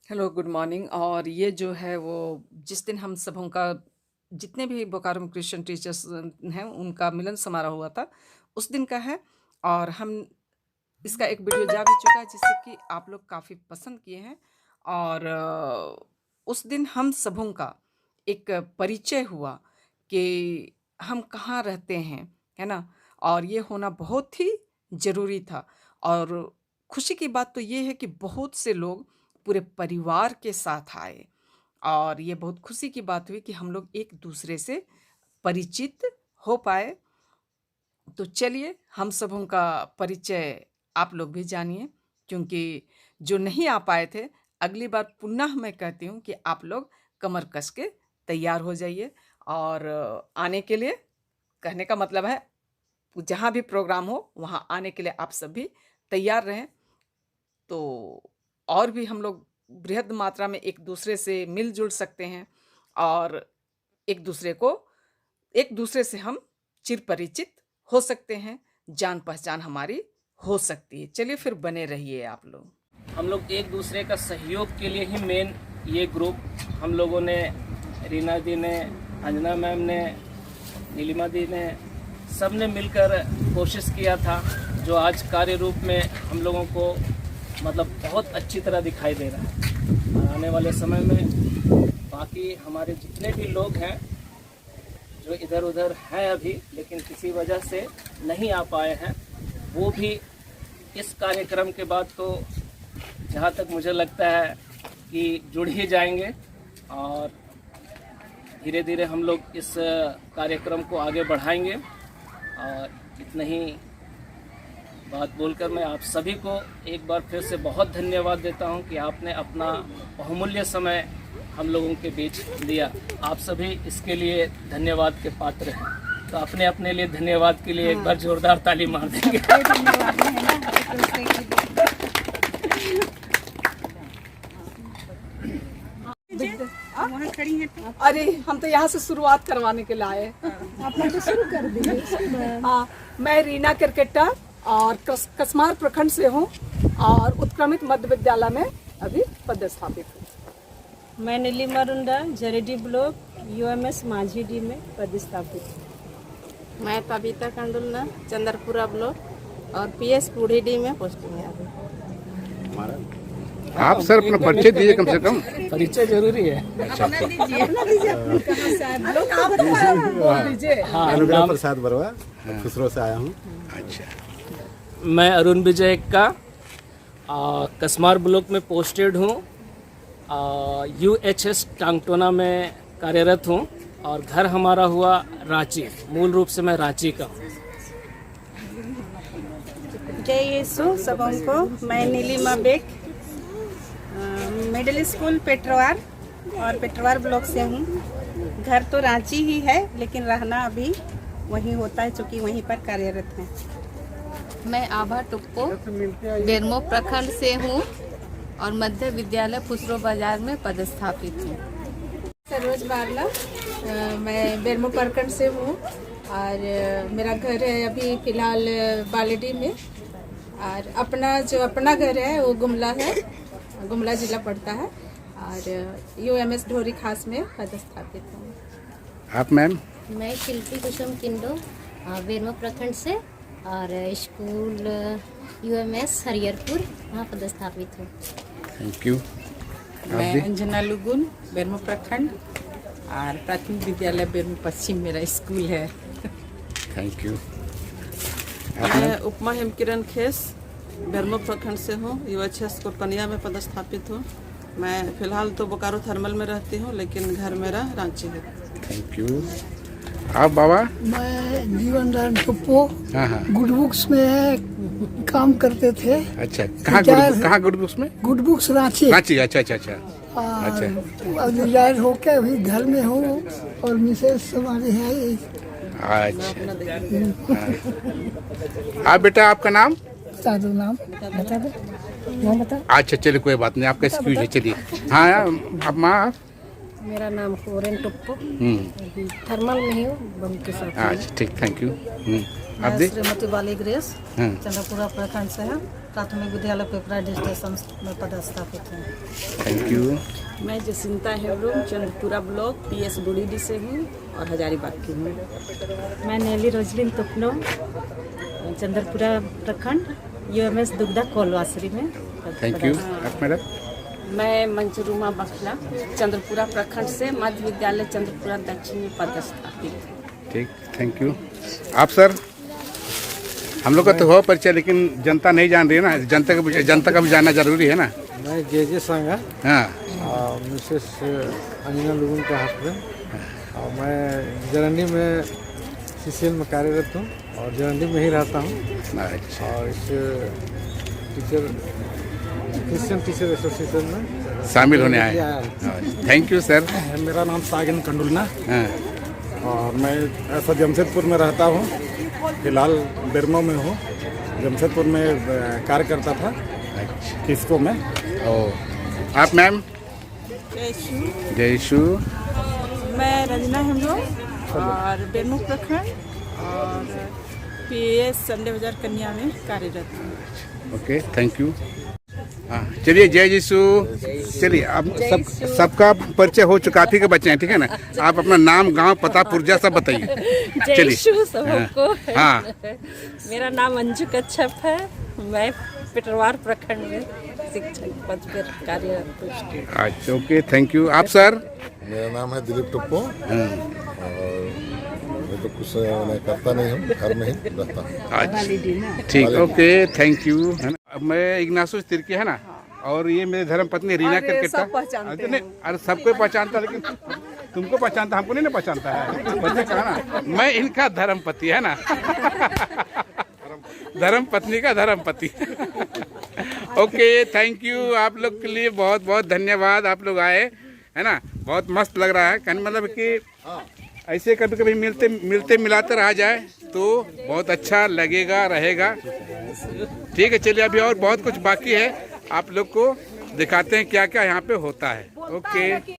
Hello, good morning. और ये जो है वो जिस दिन हम सबों का जितने भी बोकारो में क्रिश्चियन टीचर्स हैं, उनका मिलन समारोह हुआ था, उस दिन का है। और हम इसका एक वीडियो जा भी चुका है, जिससे कि आप लोग काफ़ी पसंद किए हैं। और उस दिन हम सबों का एक परिचय हुआ कि हम कहाँ रहते हैं, है ना? और ये होना बहुत ही ज़रूरी था। और खुशी की बात तो ये है कि बहुत से लोग पूरे परिवार के साथ आए, और ये बहुत खुशी की बात हुई कि हम लोग एक दूसरे से परिचित हो पाए। तो चलिए, हम सबों का परिचय आप लोग भी जानिए, क्योंकि जो नहीं आ पाए थे, अगली बार पुनः मैं कहती हूँ कि आप लोग कमर कस के तैयार हो जाइए। और आने के लिए, कहने का मतलब है, जहाँ भी प्रोग्राम हो वहाँ आने के लिए आप सब भी तैयार रहें। तो और भी हम लोग बृहद मात्रा में एक दूसरे से मिल-जुल सकते हैं, और एक दूसरे को एक दूसरे से हम चिर परिचित हो सकते हैं, जान-पहचान हमारी हो सकती है। चलिए फिर बने रहिए आप लोग। हम लोग एक दूसरे का सहयोग के लिए ही मेन ये ग्रुप हम लोगों ने, रीना दी ने, अंजना मैम ने, नीलिमा दी ने, सब ने मिलकर कोशिश किया था, जो आज कार्य रूप में हम लोगों को मतलब बहुत अच्छी तरह दिखाई दे रहा है। और आने वाले समय में बाकी हमारे जितने भी लोग हैं जो इधर उधर हैं अभी, लेकिन किसी वजह से नहीं आ पाए हैं, वो भी इस कार्यक्रम के बाद तो जहाँ तक मुझे लगता है कि जुड़ ही जाएंगे। और धीरे धीरे हम लोग इस कार्यक्रम को आगे बढ़ाएंगे। और इतना ही बात बोलकर मैं आप सभी को एक बार फिर से बहुत धन्यवाद देता हूं कि आपने अपना बहुमूल्य समय हम लोगों के बीच दिया। आप सभी इसके लिए धन्यवाद के पात्र हैं। तो अपने अपने लिए धन्यवाद के लिए एक बार जोरदार ताली मार देंगे। वहाँ खड़ी हैं। अरे, हम तो यहाँ से शुरुआत करवाने के लिए आए। आप लोग तो शुरू कर दीजिए। हाँ, मैं रीना क्रिकेटर और कसमार प्रखंड से हूँ, और उत्क्रमित मध्य विद्यालय में अभी पदस्थापित हूँ। मैं नीलिमा रुंडा, जरेडी ब्लॉक यूएमएस माझी डी में पदस्थापित हूँ। मैं कविता कंडुलना, चंद्रपुरा ब्लॉक और पीएस बूढ़ी डी में पोस्टिंग है अभी। आप सर अपना परिचय दीजिए कम से कम। परिचय जरूरी है। अनुग्रह प्रसाद बरवा, खुसरो से आया हूँ। अच्छा, मैं अरुण विजय का कसमार ब्लॉक में पोस्टेड हूँ। यूएचएस टांगटोना में कार्यरत हूँ, और घर हमारा हुआ रांची। मूल रूप से मैं रांची का हूँ। जय यीशु सबों को। मैं नीलिमा बेग, मिडिल स्कूल पेटरवार और पेटरवार ब्लॉक से हूँ। घर तो रांची ही है, लेकिन रहना अभी वहीं होता है, चूँकि वहीं पर कार्यरत हैं। मैं आभा टुप्पो बेरमो प्रखंड से हूँ और मध्य विद्यालय फुसरो बाजार में पदस्थापित हूँ। सरोज बारला, मैं बेरमो प्रखंड से हूँ, और मेरा घर है अभी फ़िलहाल बालेडी में। और अपना घर है वो गुमला है, गुमला जिला पड़ता है, और यूएमएस ढोरी खास में पदस्थापित हूँ। आप मैम? मैं शिल्पी कुसुम किंडो, बेरमो प्रखंड से, और स्कूल यूएमएस हरिहरपुर, वहाँ पदस्थापित हूँ। Thank you. मैं अंजना लुगुन, बेरमो प्रखंड, और प्राथमिक विद्यालय बेरमो पश्चिम मेरा स्कूल है। Thank you. मैं उपमा हेमकिरण खेस, बेरमो प्रखंड से हूँ, यूएचएस कोटकनिया में पदस्थापित हूँ। मैं फिलहाल तो बोकारो थर्मल में रहती हूँ, लेकिन घर मेरा रांची है। Thank you. आप बाबा? मैं जीवन राम टुप्पो, हाँ, गुड बुक्स में काम करते थे। अच्छा, कहाँ गुड बुक्स में? Good books Ranchi. अच्छा। अब रिटायर होके अभी घर में हूँ, और मिसेस हमारी है। अच्छा। आप बेटा, आपका नाम? बता दो नाम, बता दो नाम, बता। अच्छा, चलिए कोई बात नहीं, आपका एक्सक्यूज है, चलिए। हाँ, अब माँ? मेरा नाम कोरेन टुप्पो, थर्मल में ही हूँ, बम के साथ। अच्छा, ठीक, थैंक यू। आप दे श्रीमती बाली ग्रेस हाँ। चंद्रपुरा प्रखंड से है। प्राथमिक विद्यालय पेपरा स्टेशन में पदस्थापित हूँ। Thank you. मैं जसिंता हेब्रोम चंद्रपुरा ब्लॉक PS बुढ़ीडी से हूँ और हजारीबाग की हूँ। मैं नेली रोजलिन तुपनो चंद्रपुरा प्रखंड UMS दुग्धा कोलवासरी में। Thank you. आप मैडम? मैं मंजरूमा बखला चंद्रपुरा प्रखंड से मध्य विद्यालय चंद्रपुरा दक्षिण में पदस्थापित। ठीक, थैंक यू। आप सर? हम लोग का तो हो परिचय, लेकिन जनता नहीं जान रही है ना, जनता का भी जानना जरूरी है ना। मैं जे संगा हाँ, मिसेस अंजना लुगुन का हस्बैंड, और मैं जरंडी में CCL में कार्यरत हूँ और जरंडी में ही रहता हूँ। अच्छा। और इस क्रिश्चियन टीचर एसोसिएशन में शामिल होने आए। Thank you sir. मेरा नाम सागिन कंडुलना हाँ, और मैं ऐसा जमशेदपुर में रहता हूँ। फिलहाल बेरमो में हूँ। जमशेदपुर में कार्य करता था किसको में। ओ, आप मैम? जयशु। मैं रंजना हेम्ब्रोम और बेरमो प्रखंड और PS संडे बाजार कन्या में कार्यरत हूँ। Okay, thank you. हाँ, चलिए जय यीशु। चलिए, अब सबका परिचय हो चुका, काफी के बच्चे हैं, ठीक है ना। आप अपना नाम, गांव, पता, पुर्जा सब बताइए। चलिए। सबको हाँ, मेरा नाम अंजू कच्छप है। मैं पिटरवार प्रखंड में शिक्षक पद पर कार्यरत हूँ। अच्छा, ओके, थैंक यू। आप सर? मेरा नाम है दिलीप टुप्पो और मैं तो कुछ मैं करता नहीं हूँ, घर में ही रहता हूँ। अच्छा, ठीक, ओके, थैंक यू। है ना, अब मैं इग्नासुस तिर्की है ना, और ये मेरी धर्म पत्नी रीना करकेटा। अरे सबको पहचानता, लेकिन तुमको पहचानता, हमको नहीं ना पहचानता है। बच्चे कहा ना, मैं इनका धर्म पति है ना। धर्म पत्नी का धर्म पति। Okay, thank you. आप लोग के लिए बहुत बहुत धन्यवाद, आप लोग आए, है ना। बहुत मस्त लग रहा है, कहने मतलब कि ऐसे कभी कभी मिलते मिलाते रहा जाए तो बहुत अच्छा लगेगा, रहेगा। ठीक है, चलिए, अभी और बहुत कुछ बाकी है, आप लोग को दिखाते हैं क्या क्या यहाँ पे होता है। ओके।